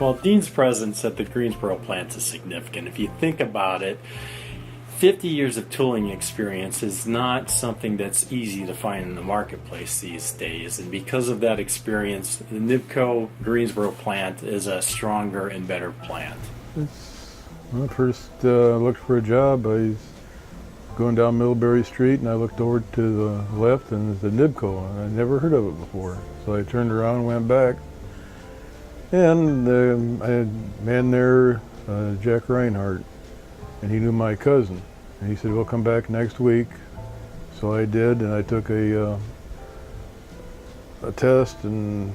Well, Dean's presence at the Greensboro plant is significant. If you think about it, 50 years of tooling experience is not something that's easy to find in the marketplace these days. And because of that experience, the NIBCO Greensboro plant is a stronger and better plant. When I first looked for a job, I was going down Millbury Street and I looked over to the left and it's the NIBCO, and I'd never heard of it before. So I turned around and went back. And I had a man there, Jack Reinhardt, and he knew my cousin. And he said, "We'll come back next week." So I did, and I took a test, and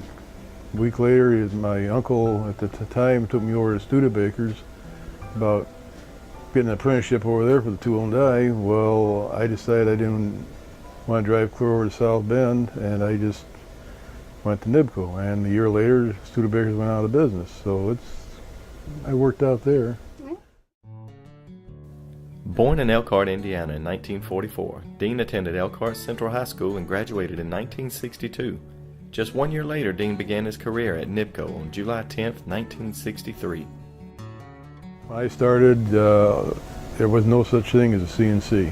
a week later, my uncle at the time took me over to Studebaker's about getting an apprenticeship over there for the tool and die. Well, I decided I didn't want to drive clear over to South Bend, and I just went to NIBCO. And a year later, Studebaker's went out of business, so I worked out there. Born in Elkhart, Indiana in 1944, Dean attended Elkhart Central High School and graduated in 1962. Just 1 year later, Dean began his career at NIBCO on July 10, 1963. When I started, there was no such thing as a CNC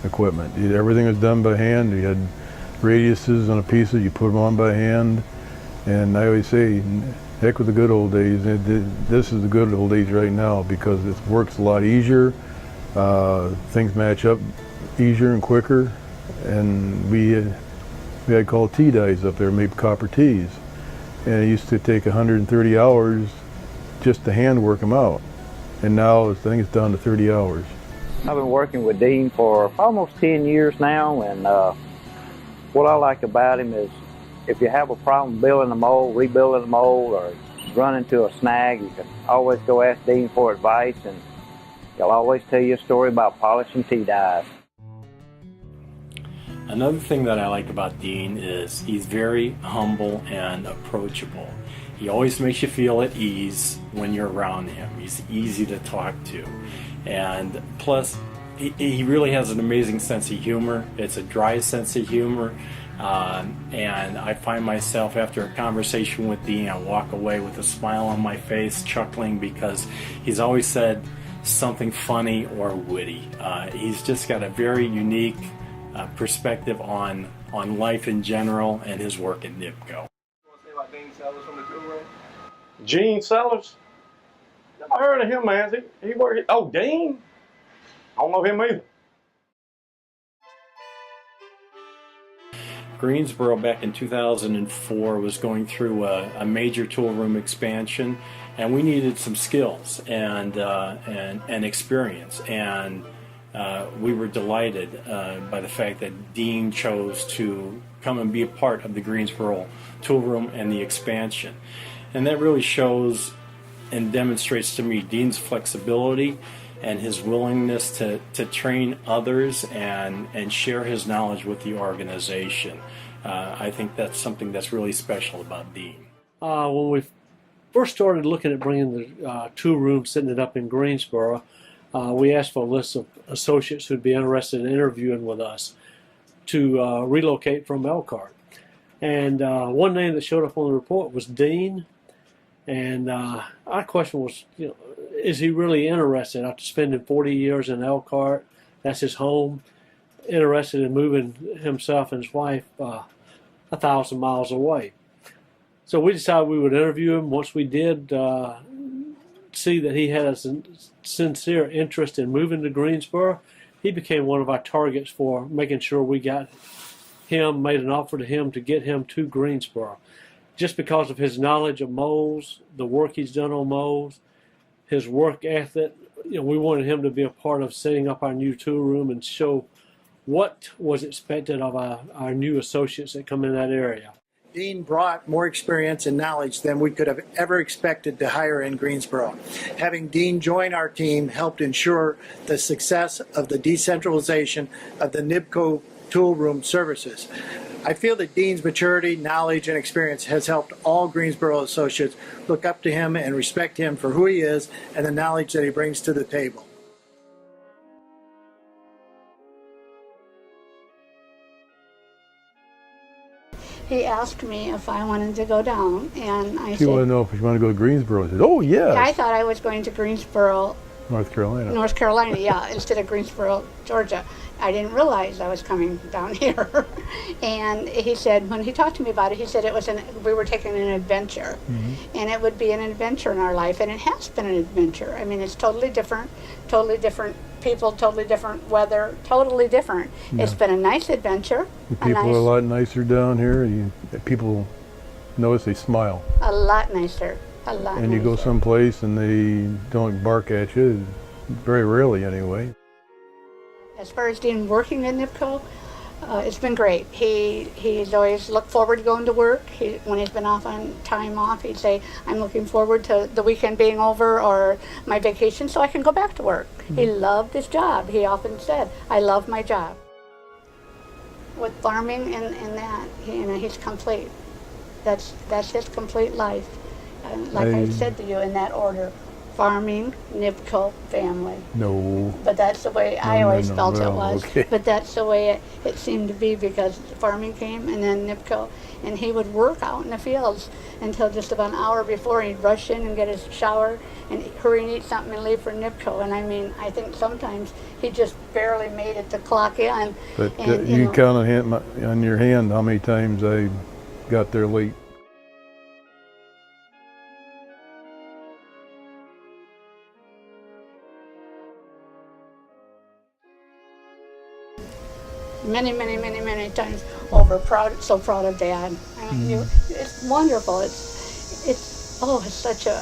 equipment. Everything was done by hand. You had radiuses on a piece, you put them on by hand. And I always say, heck with the good old days. This is the good old days right now because it works a lot easier. Things match up easier and quicker. And we had called T-dies up there, made copper T's. And it used to take 130 hours just to hand work them out. And now I think it's down to 30 hours. I've been working with Dean for almost 10 years now, and what I like about him is if you have a problem building a mold, rebuilding a mold, or run into a snag, you can always go ask Dean for advice, and he'll always tell you a story about polishing T-dies. Another thing that I like about Dean is he's very humble and approachable. He always makes you feel at ease when you're around him. He's easy to talk to. And plus, he really has an amazing sense of humor. It's a dry sense of humor. And I find myself, after a conversation with Dean, I walk away with a smile on my face, chuckling, because he's always said something funny or witty. He's just got a very unique perspective on life in general and his work at NIBCO. Gene Sellers? Never heard of him, man. He worked. Oh, Dean? I don't know him either. Greensboro back in 2004 was going through a major tool room expansion, and we needed some skills and experience. And we were delighted by the fact that Dean chose to come and be a part of the Greensboro tool room and the expansion. And that really shows and demonstrates to me Dean's flexibility and his willingness to train others and share his knowledge with the organization. I think that's something that's really special about Dean. When we first started looking at bringing the tool room, setting it up in Greensboro, we asked for a list of associates who'd be interested in interviewing with us to relocate from Elkhart. And one name that showed up on the report was Dean. And our question was, is he really interested after spending 40 years in Elkhart? That's his home. Interested in moving himself and his wife 1,000 miles away. So we decided we would interview him. Once we did see that he had a sincere interest in moving to Greensboro, he became one of our targets for making sure we got him, made an offer to him to get him to Greensboro. Just because of his knowledge of molds, the work he's done on molds, his work ethic, we wanted him to be a part of setting up our new tool room and show what was expected of our new associates that come in that area. Dean brought more experience and knowledge than we could have ever expected to hire in Greensboro. Having Dean join our team helped ensure the success of the decentralization of the NIBCO tool room services. I feel that Dean's maturity, knowledge, and experience has helped all Greensboro associates look up to him and respect him for who he is and the knowledge that he brings to the table. he asked me if I wanted to go down, and I She wanted to said, know if you want to go to Greensboro. I said, oh, yes. I thought I was going to Greensboro, North Carolina. North Carolina, yeah, instead of Greensboro, Georgia. I didn't realize I was coming down here. And he said, when he talked to me about it, he said we were taking an adventure. And it would be an adventure in our life, and it has been an adventure. I mean, it's totally different people, totally different weather, totally different. Yeah. It's been a nice adventure. The people are a lot nicer down here. People notice they smile. A lot nicer. A lot And you go nicer. someplace and they don't bark at you, very rarely anyway. As far as Dean working at NIBCO, it's been great. He's always looked forward to going to work. When he's been on time off, he'd say, I'm looking forward to the weekend being over or my vacation so I can go back to work. He loved his job. He often said, I love my job. With farming and that, he's complete. That's his complete life. Like I said to you, in that order: farming, NIBCO, family. No. But that's the way I always felt it well, was. okay. But that's the way it seemed to be, because farming came and then NIBCO, and he would work out in the fields until just about an hour before. He'd rush in and get his shower and hurry and eat something and leave for NIBCO. And I mean, I think sometimes he just barely made it to clock in. But and, you can count on your hand how many times I got there late. many times over. So proud of Dad. I mean, it's wonderful. It's such a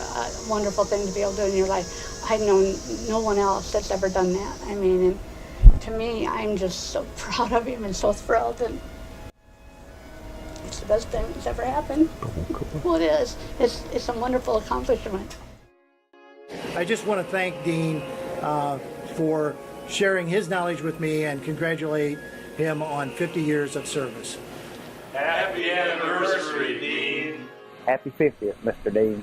wonderful thing to be able to do in your life. I've known no one else that's ever done that. I mean, and to me, I'm just so proud of him and so thrilled, and it's the best thing that's ever happened. Well, it is. It's a wonderful accomplishment. I just want to thank Dean for sharing his knowledge with me and congratulate him on 50 years of service. Happy anniversary, Dean. Happy 50th, Mr. Dean.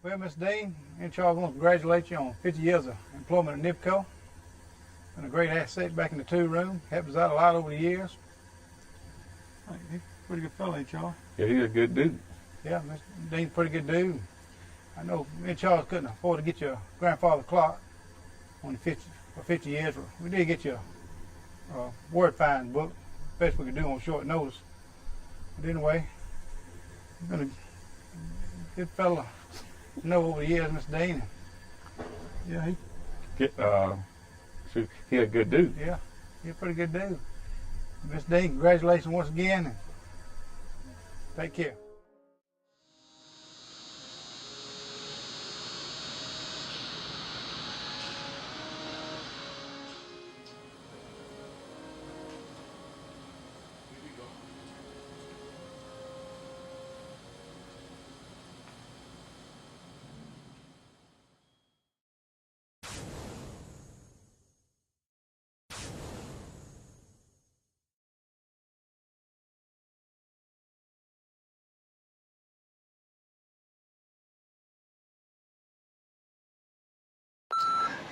Well, Mr. Dean, me and Charles want to congratulate you on 50 years of employment at NIBCO. Been a great asset back in the two-room. Helped us out a lot over the years. He's a pretty good fellow, ain't Charles? Yeah, he's a good dude. Yeah, Mr. Dean's a pretty good dude. I know me and Charles couldn't afford to get you a grandfather clock on for 50 years. But we did get you a word find book. Best we could do on short notice. But anyway, you've been a good fella. Know over the years, Mr. Dean. Yeah, He's a good dude. yeah, he's a pretty good dude. Mr. Dean, congratulations once again, and take care.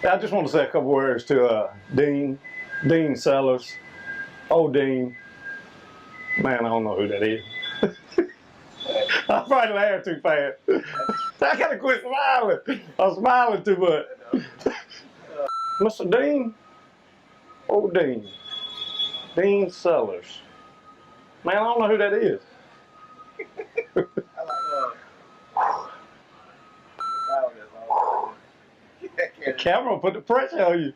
I just want to say a couple words to Dean Sellers. Old Dean. Man, I don't know who that is. I probably laughed too fast. I gotta quit smiling. I'm smiling too much. Mr. Dean. Old Dean. Dean Sellers. Man, I don't know who that is. The camera put the pressure on you.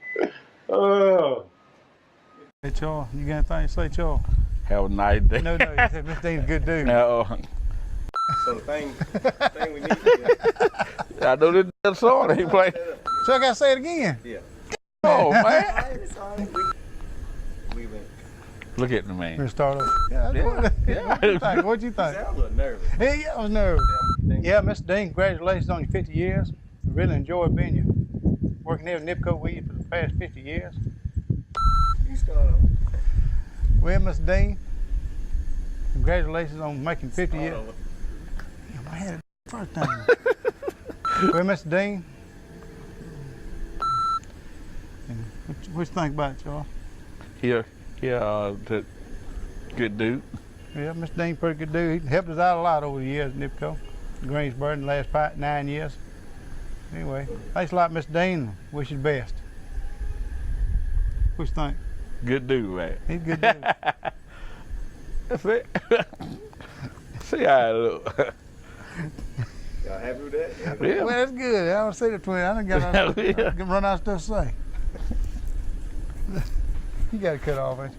Hey, Charles, you got anything to say, Charles? Have a nice day. No, you said Mr. Dean's a good dude. No. So the thing we need is I know this song he played. So I got to say it again? Yeah. Oh, man. We went. Look at the man. We'll start off. Yeah. What'd you think? Sound a little nervous. Yeah, I was nervous. Yeah, Mr. Dean, congratulations on your 50 years. I really enjoyed being you. Working here at NIBCO with you for the past 50 years. You start off. Well, Mr. Dean, congratulations on making 50 years. I had it first time. Well, Mr. Dean, what you think about it, Charles? He a good dude. Yeah, Mr. Dean's a pretty good dude. He helped us out a lot over the years at NIBCO, Greensboro, in the last 9 years. Anyway, thanks a lot, Mr. Dean. Wish you the best. What you think? Good dude, man. He's a good dude. That's it. See how it look. Y'all happy with that? Yeah. Well, that's good. I don't say the twin. I done got run out of stuff to say. You got to cut off, ain't you?